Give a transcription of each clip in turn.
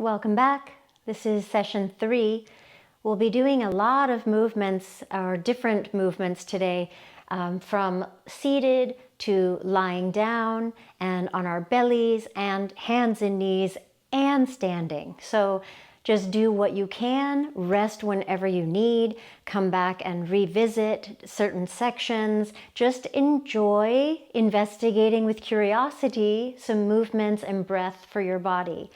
Welcome back. This is session 3. We'll be doing a lot of movements or different movements today, from seated to lying down and on our bellies and hands and knees and standing. So just do what you can, rest whenever you need, come back and revisit certain sections. Just enjoy investigating with curiosity some movements and breath for your body.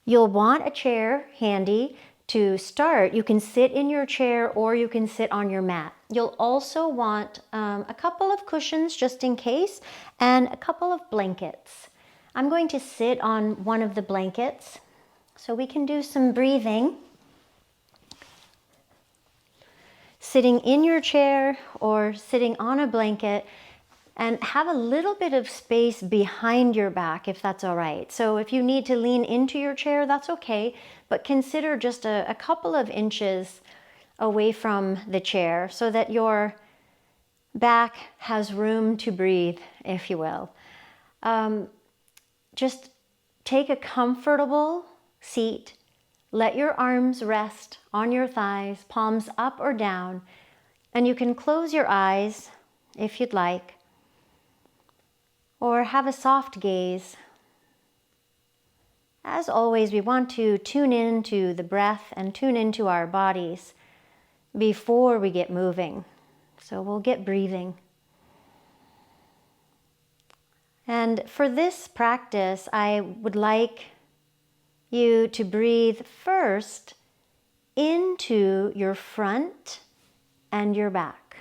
You'll want a chair handy to start. You can sit in your chair or you can sit on your mat. You'll also want a couple of cushions just in case and a couple of blankets. I'm going to sit on one of the blankets so we can do some breathing. Sitting in your chair or sitting on a blanket, and have a little bit of space behind your back if that's all right. So if you need to lean into your chair, that's okay, but consider just a couple of inches away from the chair so that your back has room to breathe, if you will. Just take a comfortable seat. Let your arms rest on your thighs, palms up or down, and you can close your eyes if you'd like, or have a soft gaze. As always, we want to tune into the breath and tune into our bodies before we get moving. So we'll get breathing. And for this practice, I would like you to breathe first into your front and your back.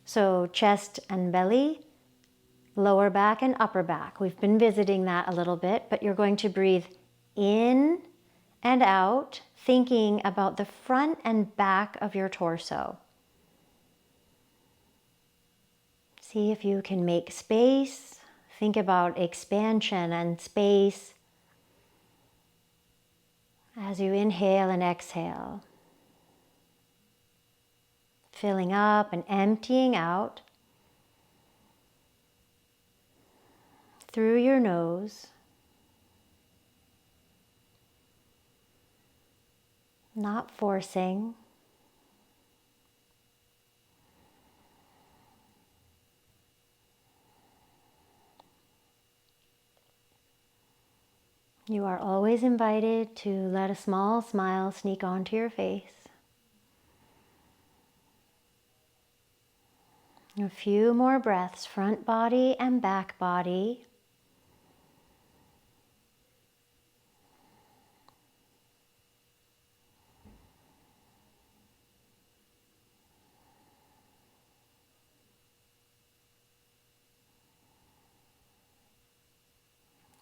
So chest and belly, lower back and upper back. We've been visiting that a little bit, but you're going to breathe in and out, thinking about the front and back of your torso. See if you can make space. Think about expansion and space as you inhale and exhale. Filling up and emptying out through your nose, not forcing. You are always invited to let a small smile sneak onto your face. A few more breaths, front body and back body.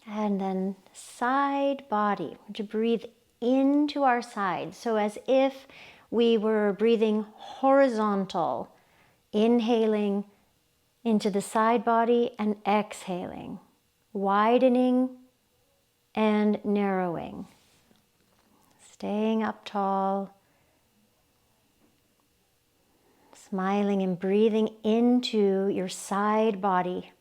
And then side body, to breathe into our side. So as if we were breathing horizontal, inhaling into the side body and exhaling, widening and narrowing. Staying up tall, smiling and breathing into your side body.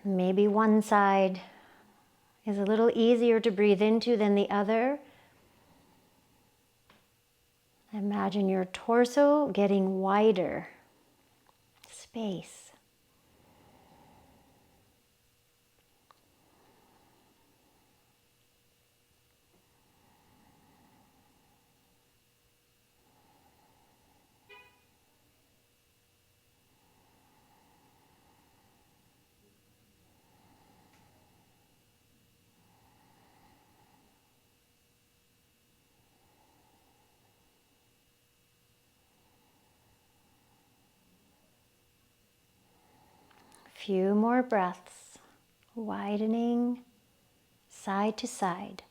Maybe one side is a little easier to breathe into than the other. Imagine your torso getting wider. Space. Few more breaths, widening side to side.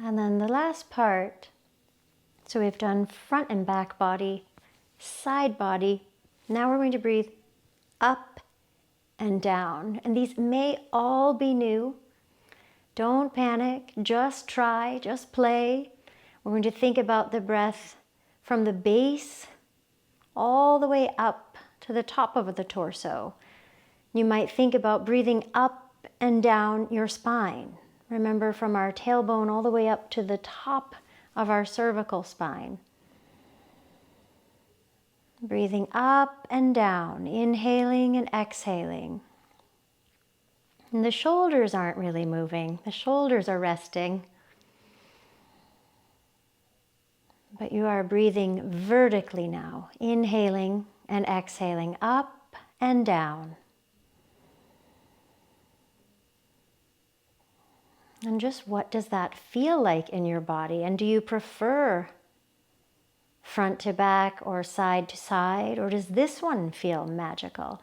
And then the last part, so we've done front and back body, side body. Now we're going to breathe up and down. And these may all be new. Don't panic, just try, just play. We're going to think about the breath from the base all the way up to the top of the torso. You might think about breathing up and down your spine. Remember, from our tailbone all the way up to the top of our cervical spine. Breathing up and down, inhaling and exhaling. And the shoulders aren't really moving. The shoulders are resting. But you are breathing vertically now, inhaling and exhaling up and down. And just what does that feel like in your body? And do you prefer front to back or side to side? Or does this one feel magical?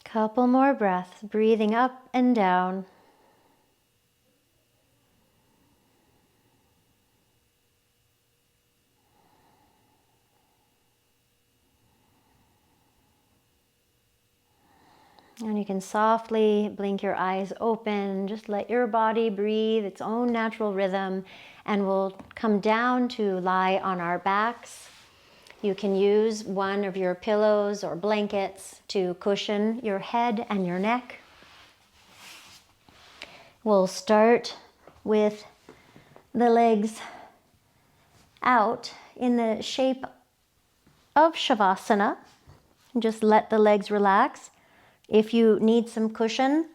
Couple more breaths, breathing up and down. And you can softly blink your eyes open, just let your body breathe its own natural rhythm, and we'll come down to lie on our backs. You can use one of your pillows or blankets to cushion your head and your neck. We'll start with the legs out in the shape of Shavasana. Just let the legs relax. If you need some cushion,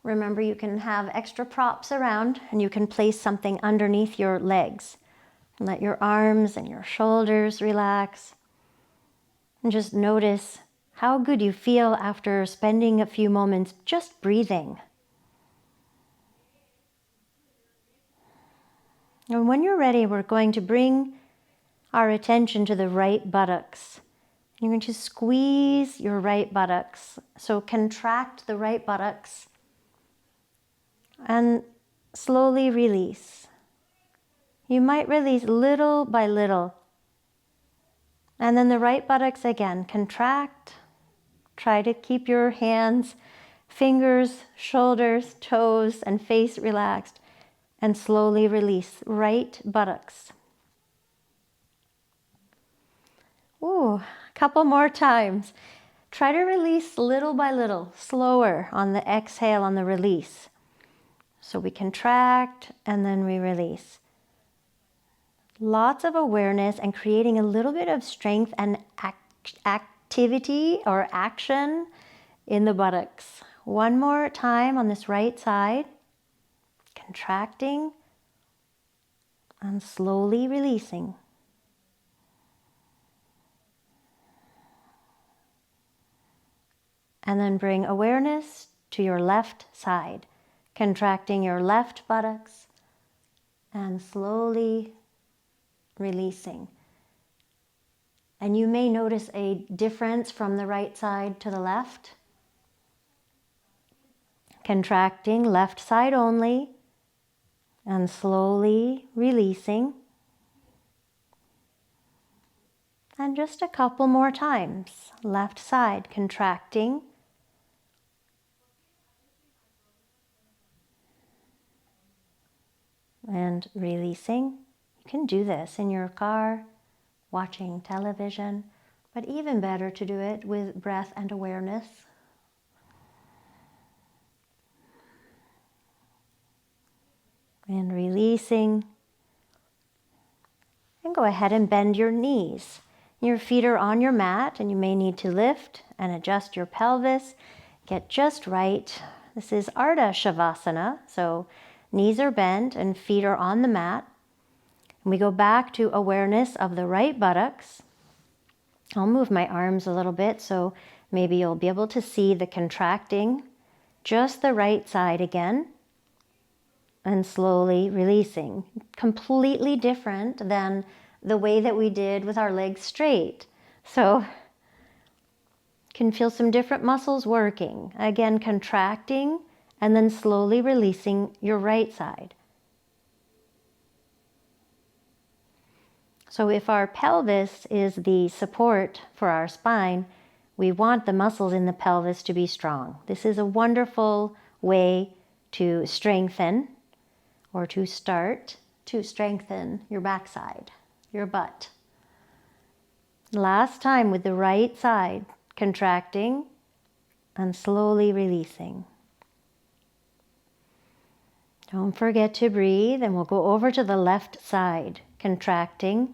remember you can have extra props around and you can place something underneath your legs. Let your arms and your shoulders relax. And just notice how good you feel after spending a few moments just breathing. And when you're ready, we're going to bring our attention to the right buttocks. You're going to squeeze your right buttocks. So contract the right buttocks and slowly release. You might release little by little. And then the right buttocks again, contract. Try to keep your hands, fingers, shoulders, toes, and face relaxed. And slowly release right buttocks. Ooh, a couple more times. Try to release little by little, slower on the exhale, on the release. So we contract and then we release. Lots of awareness and creating a little bit of strength and activity or action in the buttocks. One more time on this right side. Contracting and slowly releasing. And then bring awareness to your left side, contracting your left buttocks and slowly releasing. And you may notice a difference from the right side to the left. Contracting left side only and slowly releasing. And just a couple more times. Left side contracting and releasing. You can do this in your car, watching television, but even better to do it with breath and awareness. And releasing. And go ahead and bend your knees. Your feet are on your mat and you may need to lift and adjust your pelvis. Get just right. This is Ardha Shavasana, so knees are bent and feet are on the mat. And we go back to awareness of the right buttocks. I'll move my arms a little bit so maybe you'll be able to see the contracting. Just the right side again. And slowly releasing. Completely different than the way that we did with our legs straight. So can feel some different muscles working. Again, contracting and then slowly releasing your right side. So if our pelvis is the support for our spine, we want the muscles in the pelvis to be strong. This is a wonderful way to strengthen or to start to strengthen your backside, your butt. Last time with the right side, contracting and slowly releasing. Don't forget to breathe, and we'll go over to the left side, contracting,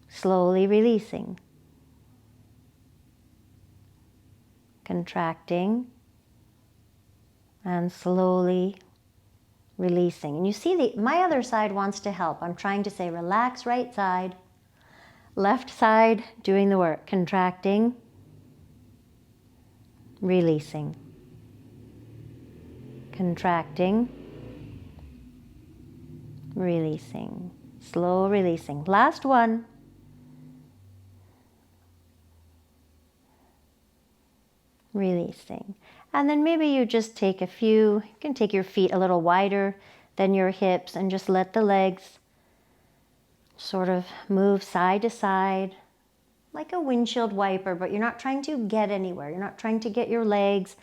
slowly releasing, contracting, and slowly releasing. And you see my other side wants to help. I'm trying to say relax right side, left side doing the work, contracting, releasing, contracting, releasing, slow releasing. Last one. Releasing. And then maybe you just take you can take your feet a little wider than your hips and just let the legs sort of move side to side like a windshield wiper, but you're not trying to get anywhere. You're not trying to get your legs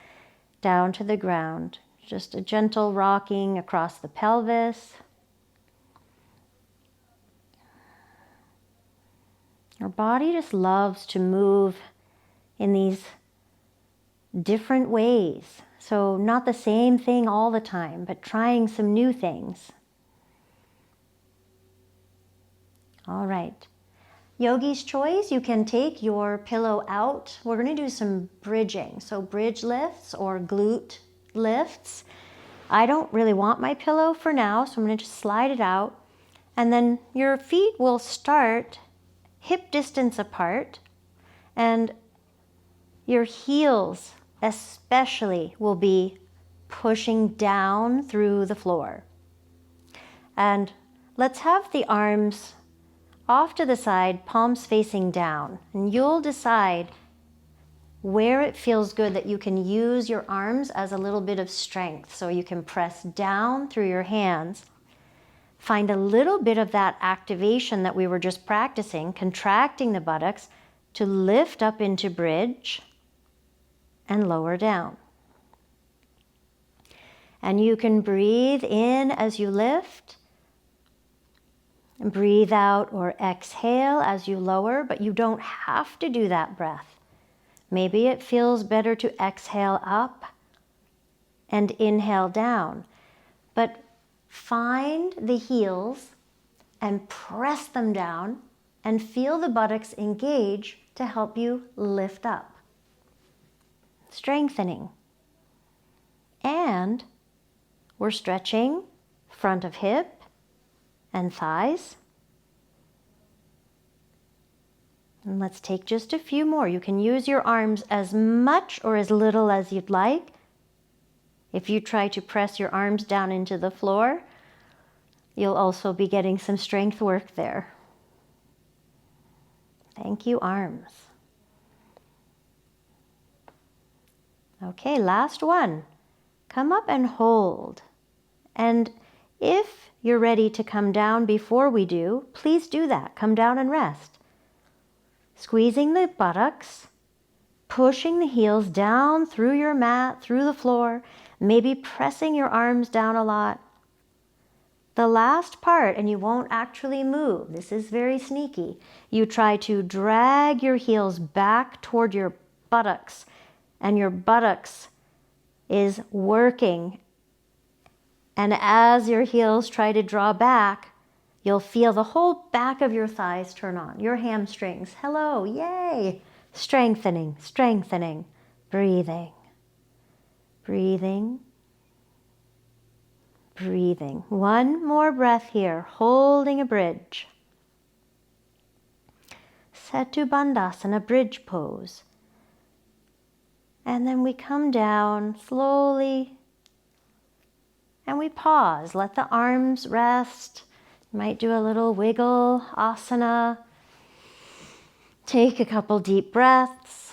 down to the ground. Just a gentle rocking across the pelvis. Our body just loves to move in these different ways. So not the same thing all the time, but trying some new things. All right. Yogi's choice, you can take your pillow out. We're going to do some bridging. So bridge lifts or glute lifts. I don't really want my pillow for now, so I'm going to just slide it out. And then your feet will start hip distance apart, and your heels especially will be pushing down through the floor. And let's have the arms off to the side, palms facing down. And you'll decide where it feels good that you can use your arms as a little bit of strength. So you can press down through your hands. Find a little bit of that activation that we were just practicing, contracting the buttocks to lift up into bridge and lower down. And you can breathe in as you lift, and breathe out or exhale as you lower, but you don't have to do that breath. Maybe it feels better to exhale up and inhale down, but find the heels and press them down and feel the buttocks engage to help you lift up. Strengthening. And we're stretching front of hip and thighs. And let's take just a few more. You can use your arms as much or as little as you'd like. If you try to press your arms down into the floor, you'll also be getting some strength work there. Thank you, arms. Okay, last one. Come up and hold. And if you're ready to come down before we do, please do that. Come down and rest. Squeezing the buttocks, pushing the heels down through your mat, through the floor, maybe pressing your arms down a lot. The last part, and you won't actually move, this is very sneaky. You try to drag your heels back toward your buttocks, and your buttocks is working. And as your heels try to draw back, you'll feel the whole back of your thighs turn on, your hamstrings. Hello, yay! Strengthening, strengthening, breathing, breathing, breathing. One more breath here, holding a bridge. Setu Bandhasana, bridge pose. And then we come down slowly and we pause. Let the arms rest. You might do a little wiggle asana. Take a couple deep breaths.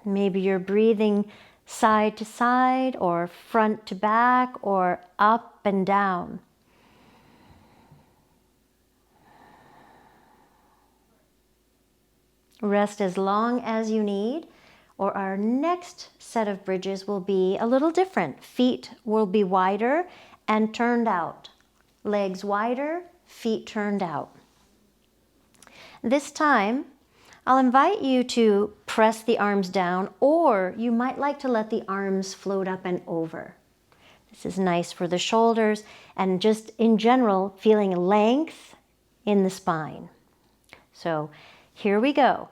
Maybe you're breathing side to side or front to back or up and down. Rest as long as you need, or our next set of bridges will be a little different. Feet will be wider and turned out. Legs wider, feet turned out. This time, I'll invite you to press the arms down, or you might like to let the arms float up and over. This is nice for the shoulders and just in general, feeling length in the spine. So here we go.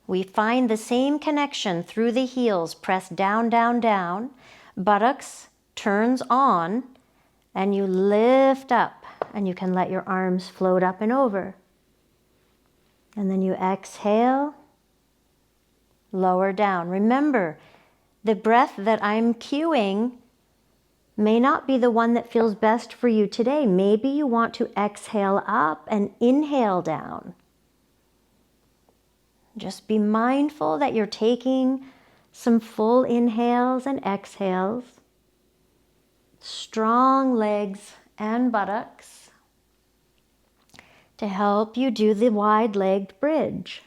We find the same connection through the heels, press down, down, down. Buttocks turns on, and you lift up, and you can let your arms float up and over. And then you exhale, lower down. Remember, the breath that I'm cueing may not be the one that feels best for you today. Maybe you want to exhale up and inhale down. Just be mindful that you're taking some full inhales and exhales. Strong legs and buttocks to help you do the wide-legged bridge.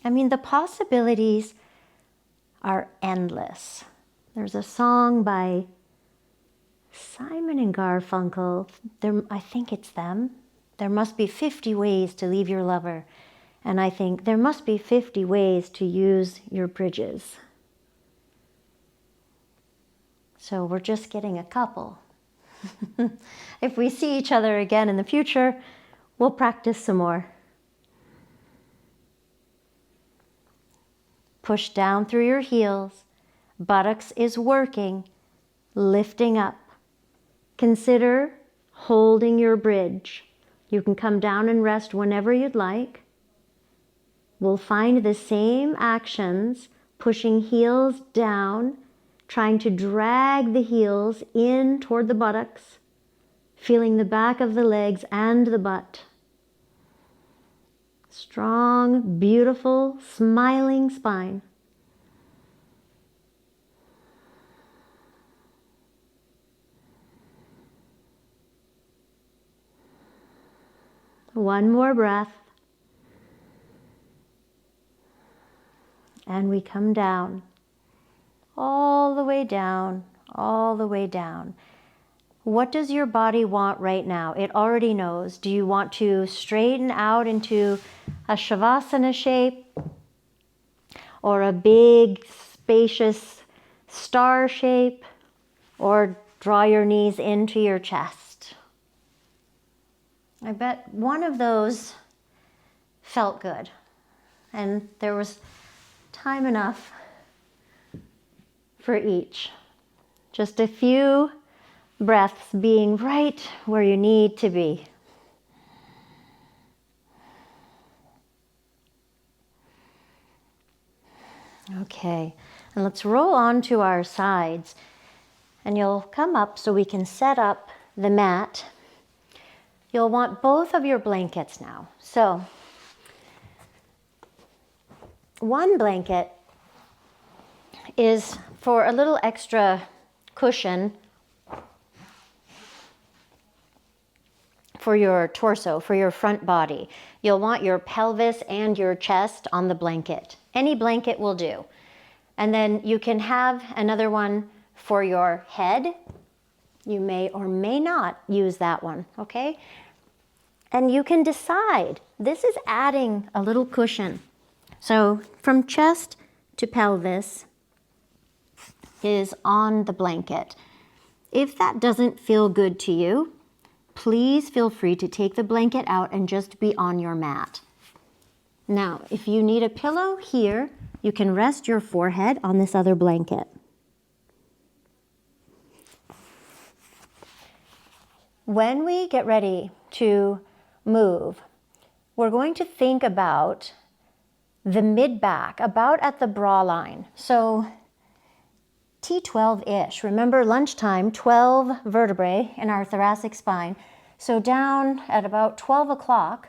I mean, the possibilities are endless. There's a song by Simon and Garfunkel. I think it's them. There must be 50 ways to leave your lover. And I think there must be 50 ways to use your bridges. So we're just getting a couple. If we see each other again in the future, we'll practice some more. Push down through your heels. Buttocks is working, lifting up. Consider holding your bridge. You can come down and rest whenever you'd like. We'll find the same actions, pushing heels down, trying to drag the heels in toward the buttocks, feeling the back of the legs and the butt. Strong, beautiful, smiling spine. One more breath. And we come down, all the way down, all the way down. What does your body want right now? It already knows. Do you want to straighten out into a Shavasana shape or a big, spacious star shape, or draw your knees into your chest? I bet one of those felt good, and there was time enough for each. Just a few breaths being right where you need to be. Okay, and let's roll on to our sides, and you'll come up so we can set up the mat. You'll want both of your blankets now. So one blanket is for a little extra cushion for your torso, for your front body. You'll want your pelvis and your chest on the blanket. Any blanket will do. And then you can have another one for your head. You may or may not use that one, okay? And you can decide. This is adding a little cushion. So from chest to pelvis is on the blanket. If that doesn't feel good to you, please feel free to take the blanket out and just be on your mat. Now, if you need a pillow here, you can rest your forehead on this other blanket. When we get ready to move, we're going to think about the mid-back, about at the bra line. So T12-ish. Remember lunchtime, 12 vertebrae in our thoracic spine. So down at about 12 o'clock,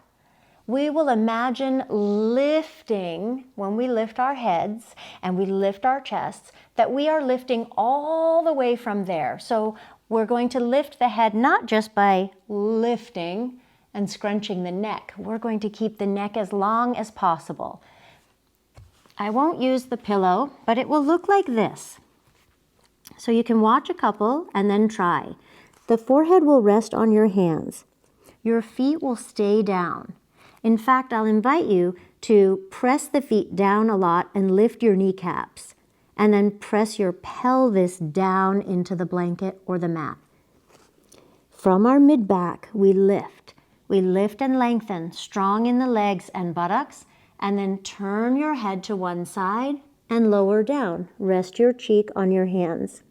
we will imagine lifting, when we lift our heads and we lift our chests, that we are lifting all the way from there. So we're going to lift the head not just by lifting and scrunching the neck. We're going to keep the neck as long as possible. I won't use the pillow, but it will look like this. So you can watch a couple and then try. The forehead will rest on your hands. Your feet will stay down. In fact, I'll invite you to press the feet down a lot and lift your kneecaps, and then press your pelvis down into the blanket or the mat. From our mid-back, we lift. We lift and lengthen, strong in the legs and buttocks, and then turn your head to one side and lower down. Rest your cheek on your hands.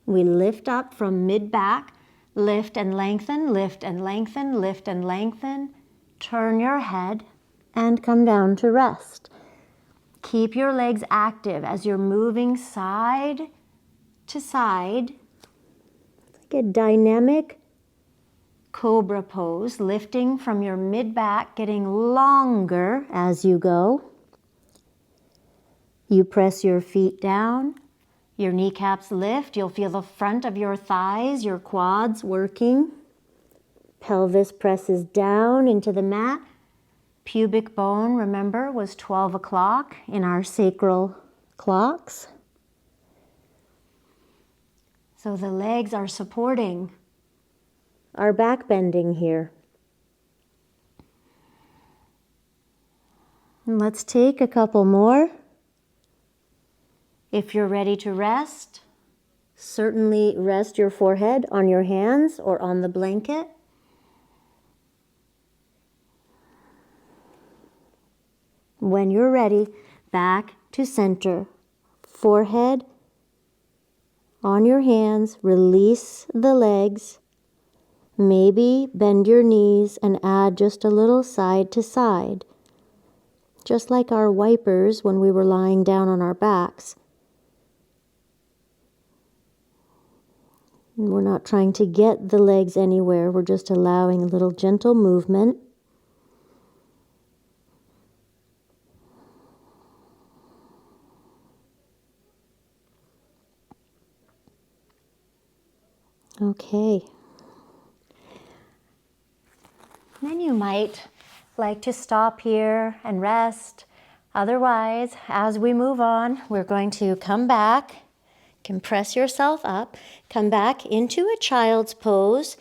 We lift up from mid-back, lift and lengthen, lift and lengthen, lift and lengthen. Turn your head and come down to rest. Keep your legs active as you're moving side to side. It's like a dynamic cobra pose, lifting from your mid-back, getting longer as you go. You press your feet down, your kneecaps lift. You'll feel the front of your thighs, your quads working. Pelvis presses down into the mat. Pubic bone, remember, was 12 o'clock in our sacral clocks. So the legs are supporting our back bending here. And let's take a couple more. If you're ready to rest, certainly rest your forehead on your hands or on the blanket. When you're ready, back to center. Forehead on your hands, release the legs. Maybe bend your knees and add just a little side to side. Just like our wipers when we were lying down on our backs. We're not trying to get the legs anywhere. We're just allowing a little gentle movement. Okay. Then you might like to stop here and rest. Otherwise, as we move on, we're going to come back, compress yourself up, come back into a child's pose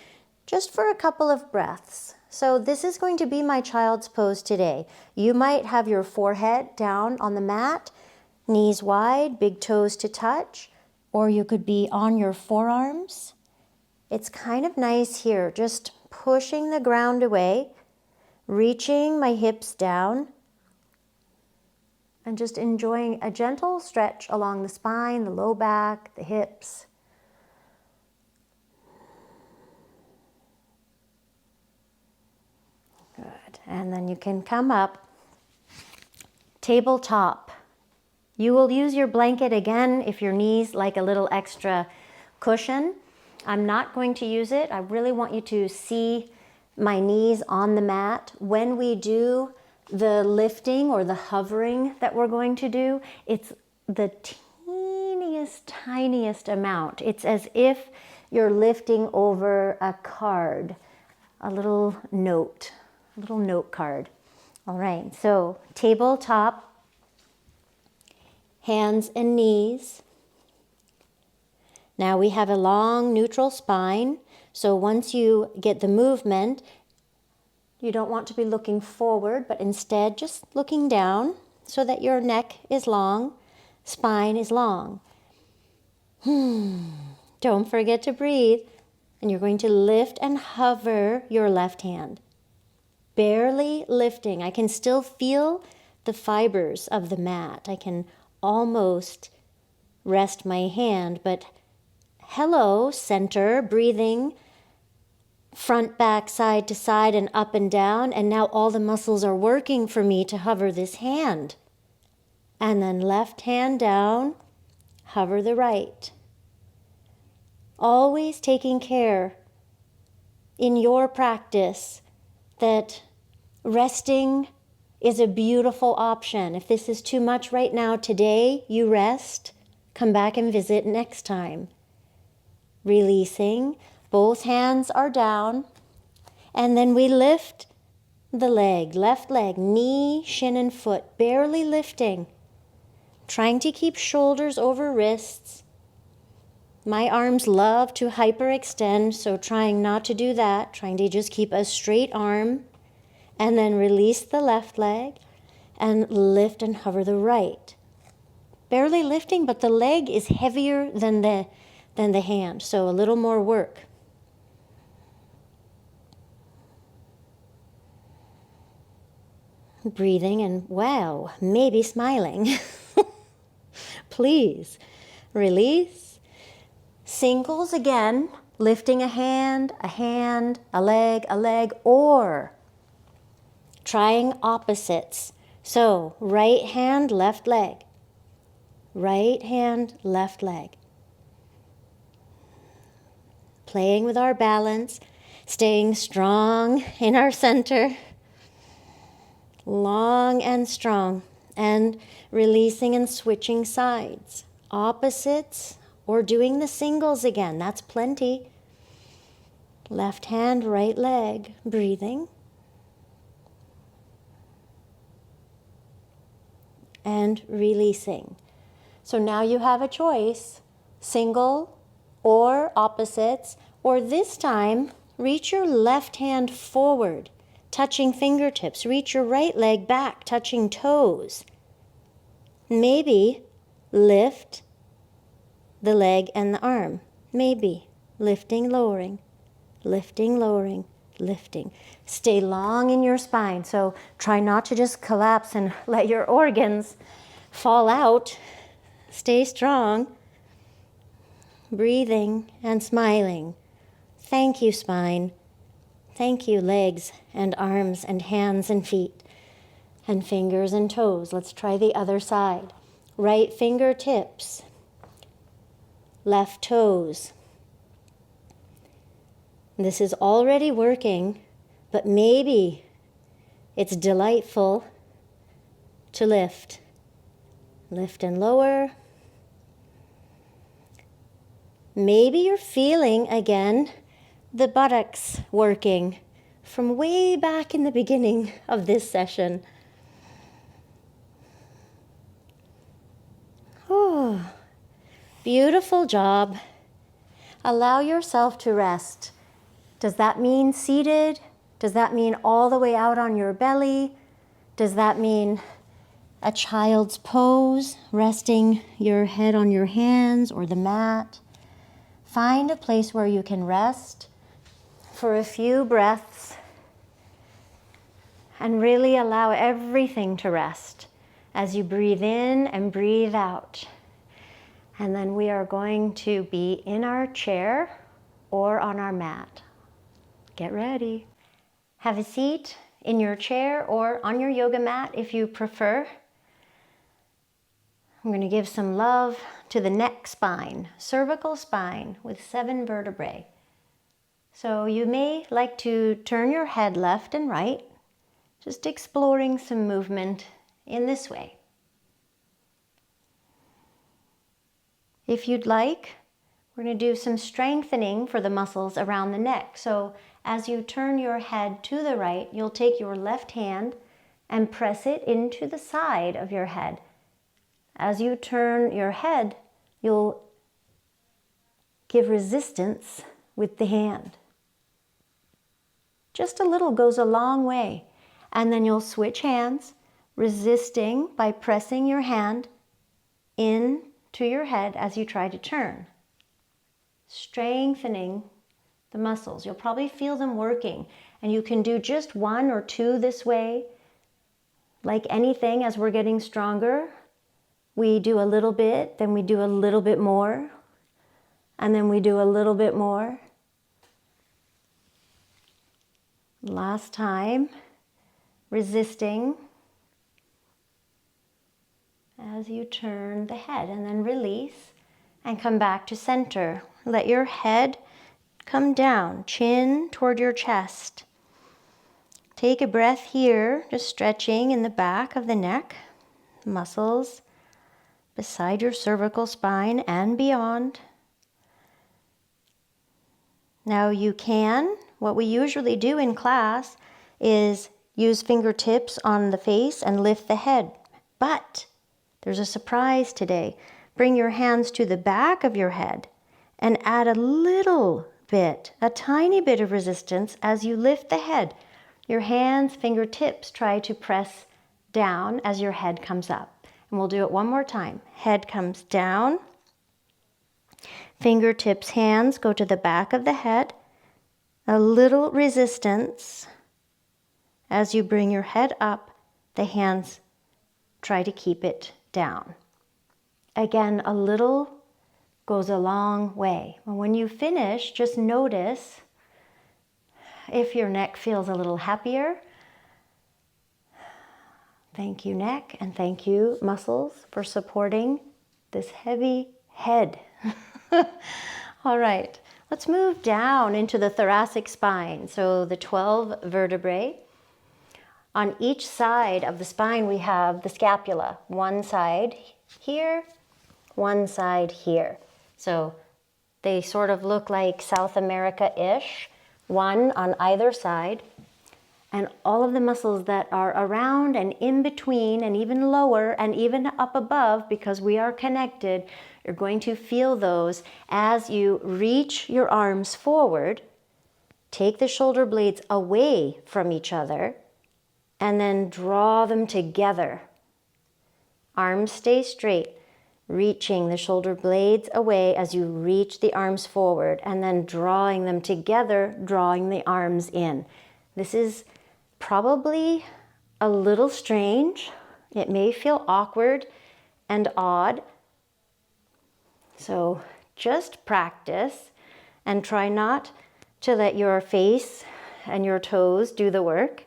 just for a couple of breaths. So this is going to be my child's pose today. You might have your forehead down on the mat, knees wide, big toes to touch, or you could be on your forearms. It's kind of nice here, just pushing the ground away, reaching my hips down, and just enjoying a gentle stretch along the spine, the low back, the hips. Good. And then you can come up, tabletop. You will use your blanket again if your knees like a little extra cushion. I'm not going to use it. I really want you to see my knees on the mat. When we do the lifting or the hovering that we're going to do, it's the tiniest amount. It's as if you're lifting over a card, a little note card. All right, so tabletop, hands and knees. Now we have a long neutral spine, so once you get the movement, you don't want to be looking forward, but instead just looking down so that your neck is long, spine is long. Don't forget to breathe, and you're going to lift and hover your left hand. Barely lifting. I can still feel the fibers of the mat. I can almost rest my hand, but hello, center, breathing, front, back, side to side, and up and down. And now all the muscles are working for me to hover this hand. And then left hand down, hover the right. Always taking care in your practice that resting is a beautiful option. If this is too much right now, today, you rest. Come back and visit next time. Releasing. Both hands are down. And then we lift the leg, left leg, knee, shin, and foot, barely lifting. Trying to keep shoulders over wrists. My arms love to hyperextend, so trying not to do that. Trying to just keep a straight arm. And then release the left leg and lift and hover the right. Barely lifting, but the leg is heavier than the hand, so a little more work. Breathing and wow, maybe smiling. Please release. Singles again, lifting a hand, a leg, or trying opposites. So right hand, left leg. Right hand, left leg. Playing with our balance, staying strong in our center. Long and strong. And releasing and switching sides. Opposites or doing the singles again. That's plenty. Left hand, right leg. Breathing. And releasing. So now you have a choice, single or opposites, or this time, reach your left hand forward, touching fingertips. Reach your right leg back, touching toes. Maybe lift the leg and the arm. Maybe lifting, lowering, lifting. Stay long in your spine, so try not to just collapse and let your organs fall out. Stay strong. Breathing and smiling. Thank you, spine. Thank you, legs and arms and hands and feet and fingers and toes. Let's try the other side. Right fingertips. Left toes. This is already working, but maybe it's delightful to lift. Lift and lower. Maybe you're feeling, again, the buttocks working from way back in the beginning of this session. Oh, beautiful job. Allow yourself to rest. Does that mean seated? Does that mean all the way out on your belly? Does that mean a child's pose, resting your head on your hands or the mat? Find a place where you can rest for a few breaths and really allow everything to rest as you breathe in and breathe out. And then we are going to be in our chair or on our mat. Get ready. Have a seat in your chair or on your yoga mat if you prefer. I'm going to give some love to the neck spine, cervical spine with 7 vertebrae. So you may like to turn your head left and right, just exploring some movement in this way. If you'd like, we're going to do some strengthening for the muscles around the neck. So as you turn your head to the right, you'll take your left hand and press it into the side of your head. As you turn your head, you'll give resistance with the hand. Just a little goes a long way. And then you'll switch hands, resisting by pressing your hand in to your head as you try to turn. Strengthening the muscles. You'll probably feel them working. And you can do just 1 or 2 this way. Like anything, as we're getting stronger, we do a little bit, then we do a little bit more, and then we do a little bit more. Last time, resisting as you turn the head, and then release and come back to center. Let your head come down, chin toward your chest. Take a breath here, just stretching in the back of the neck, muscles beside your cervical spine and beyond. Now what we usually do in class is use fingertips on the face and lift the head. But there's a surprise today. Bring your hands to the back of your head and add a little bit, a tiny bit of resistance as you lift the head. Your hands, fingertips, try to press down as your head comes up. And we'll do it one more time. Head comes down. Fingertips, hands go to the back of the head. A little resistance. As you bring your head up, the hands try to keep it down. Again, a little goes a long way. And when you finish, just notice if your neck feels a little happier. Thank you, neck, and thank you, muscles, for supporting this heavy head. All right, let's move down into the thoracic spine. So the 12 vertebrae. On each side of the spine, we have the scapula. One side here, one side here. So they sort of look like South America-ish, one on either side. And all of the muscles that are around and in between and even lower and even up above, because we are connected, you're going to feel those as you reach your arms forward, take the shoulder blades away from each other, and then draw them together. Arms stay straight, reaching the shoulder blades away as you reach the arms forward, and then drawing them together, drawing the arms in. This is probably a little strange. It may feel awkward and odd. So just practice and try not to let your face and your toes do the work.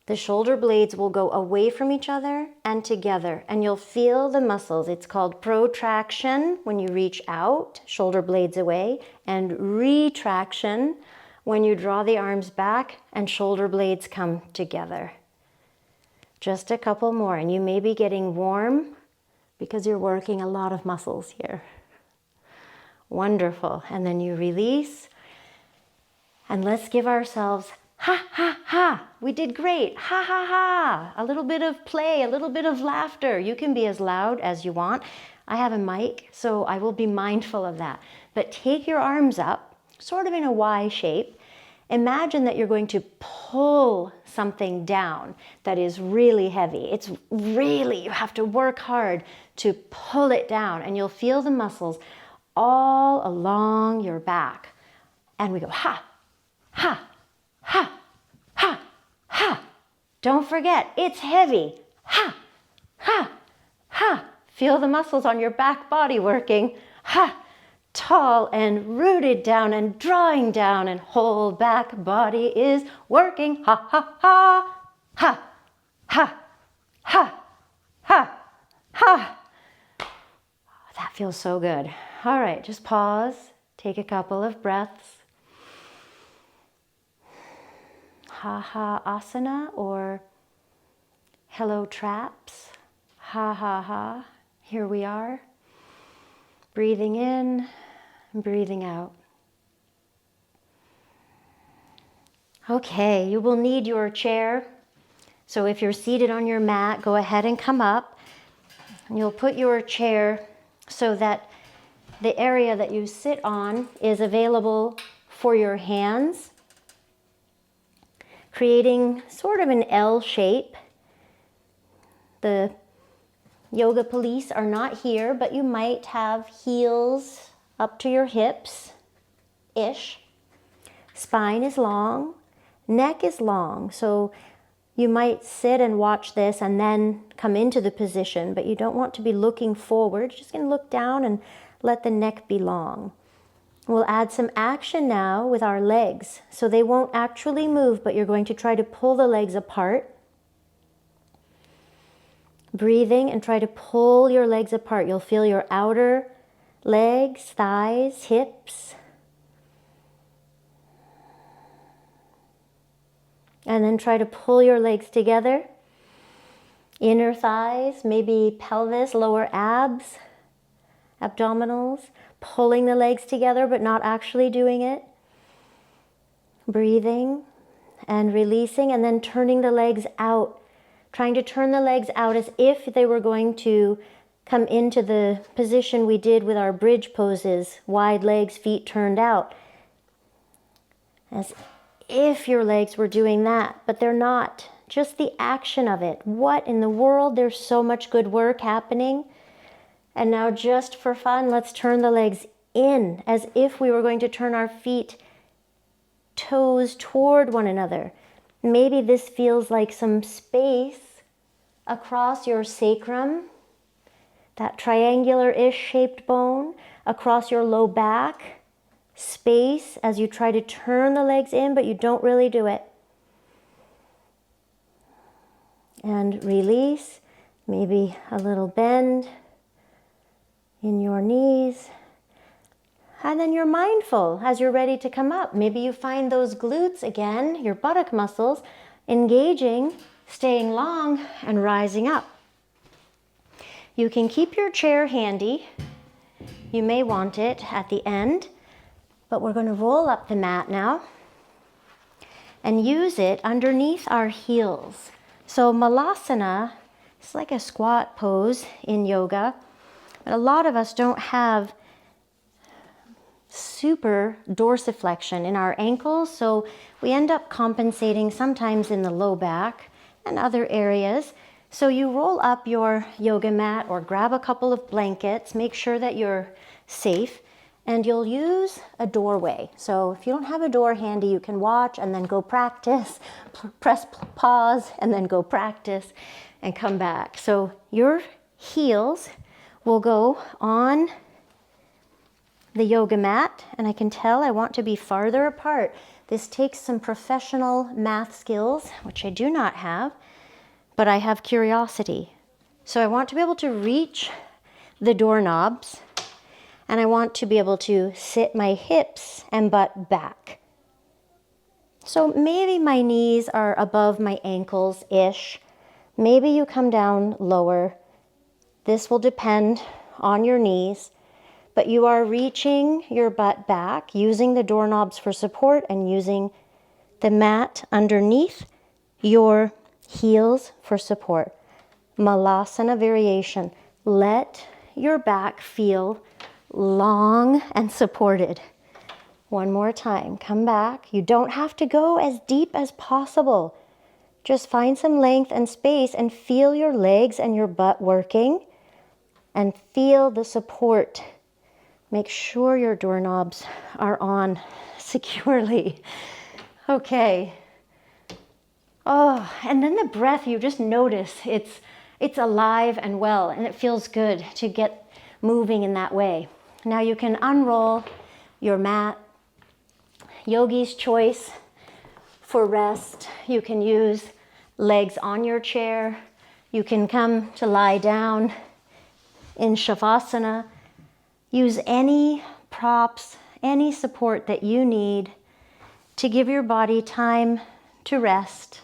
The shoulder blades will go away from each other and together, and you'll feel the muscles. It's called protraction when you reach out, shoulder blades away, and retraction when you draw the arms back and shoulder blades come together. Just a couple more, and you may be getting warm because you're working a lot of muscles here. Wonderful. And then you release, and let's give ourselves ha, ha, ha. We did great. Ha, ha, ha. A little bit of play, a little bit of laughter. You can be as loud as you want. I have a mic, so I will be mindful of that. But take your arms up, sort of in a Y shape. Imagine that you're going to pull something down that is really heavy. It's really, you have to work hard to pull it down, and you'll feel the muscles all along your back. And we go ha, ha, ha, ha, ha. Don't forget, it's heavy. Ha, ha, ha. Feel the muscles on your back body working. Ha, tall and rooted down and drawing down, and whole back body is working. Ha, ha, ha, ha, ha, ha, ha, ha. That feels so good. All right, just pause. Take a couple of breaths. Ha ha asana, or hello traps. Ha ha ha. Here we are. Breathing in and breathing out. Okay, you will need your chair. So if you're seated on your mat, go ahead and come up. And you'll put your chair so that the area that you sit on is available for your hands, creating sort of an L shape. The yoga police are not here, but you might have heels up to your hips-ish. Spine is long, neck is long, so you might sit and watch this and then come into the position, but you don't want to be looking forward. You're just going to look down and let the neck be long. We'll add some action now with our legs. So they won't actually move, but you're going to try to pull the legs apart. Breathing and try to pull your legs apart. You'll feel your outer legs, thighs, hips And then try to pull your legs together. Inner thighs, maybe pelvis, lower abs, abdominals. Pulling the legs together but not actually doing it. Breathing and releasing, and then turning the legs out. Trying to turn the legs out as if they were going to come into the position we did with our bridge poses. Wide legs, feet turned out. As if your legs were doing that, but they're not. Just the action of it. What in the world? There's so much good work happening. And now just for fun, let's turn the legs in as if we were going to turn our feet, toes toward one another. Maybe this feels like some space across your sacrum, that triangular-ish shaped bone, across your low back, space as you try to turn the legs in, but you don't really do it. And release, maybe a little bend in your knees. And then you're mindful as you're ready to come up. Maybe you find those glutes again, your buttock muscles, engaging, staying long, and rising up. You can keep your chair handy. You may want it at the end, but we're going to roll up the mat now and use it underneath our heels. So Malasana is like a squat pose in yoga, but a lot of us don't have super dorsiflexion in our ankles, so we end up compensating sometimes in the low back and other areas. So you roll up your yoga mat or grab a couple of blankets, make sure that you're safe, and you'll use a doorway. So if you don't have a door handy, you can watch and then go practice, press pause and then go practice and come back. So your heels will go on the yoga mat, and I can tell I want to be farther apart. This takes some professional math skills, which I do not have, but I have curiosity. So I want to be able to reach the doorknobs, and I want to be able to sit my hips and butt back. So maybe my knees are above my ankles-ish. Maybe you come down lower. This will depend on your knees. But you are reaching your butt back, using the doorknobs for support and using the mat underneath your heels for support. Malasana variation. Let your back feel long and supported. One more time. Come back. You don't have to go as deep as possible. Just find some length and space and feel your legs and your butt working and feel the support. Make sure your doorknobs are on securely. Okay. Oh, and then the breath, you just notice it's alive and well, and it feels good to get moving in that way. Now you can unroll your mat. Yogi's choice for rest. You can use legs on your chair. You can come to lie down in Shavasana. Use any props, any support that you need to give your body time to rest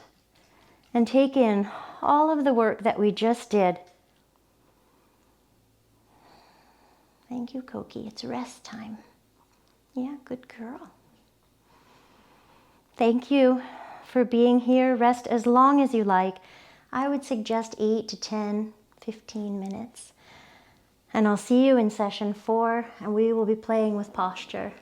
and take in all of the work that we just did. Thank you, Koki. It's rest time. Yeah, good girl. Thank you for being here. Rest as long as you like. I would suggest 8 to 10, 15 minutes. And I'll see you in session 4, and we will be playing with posture.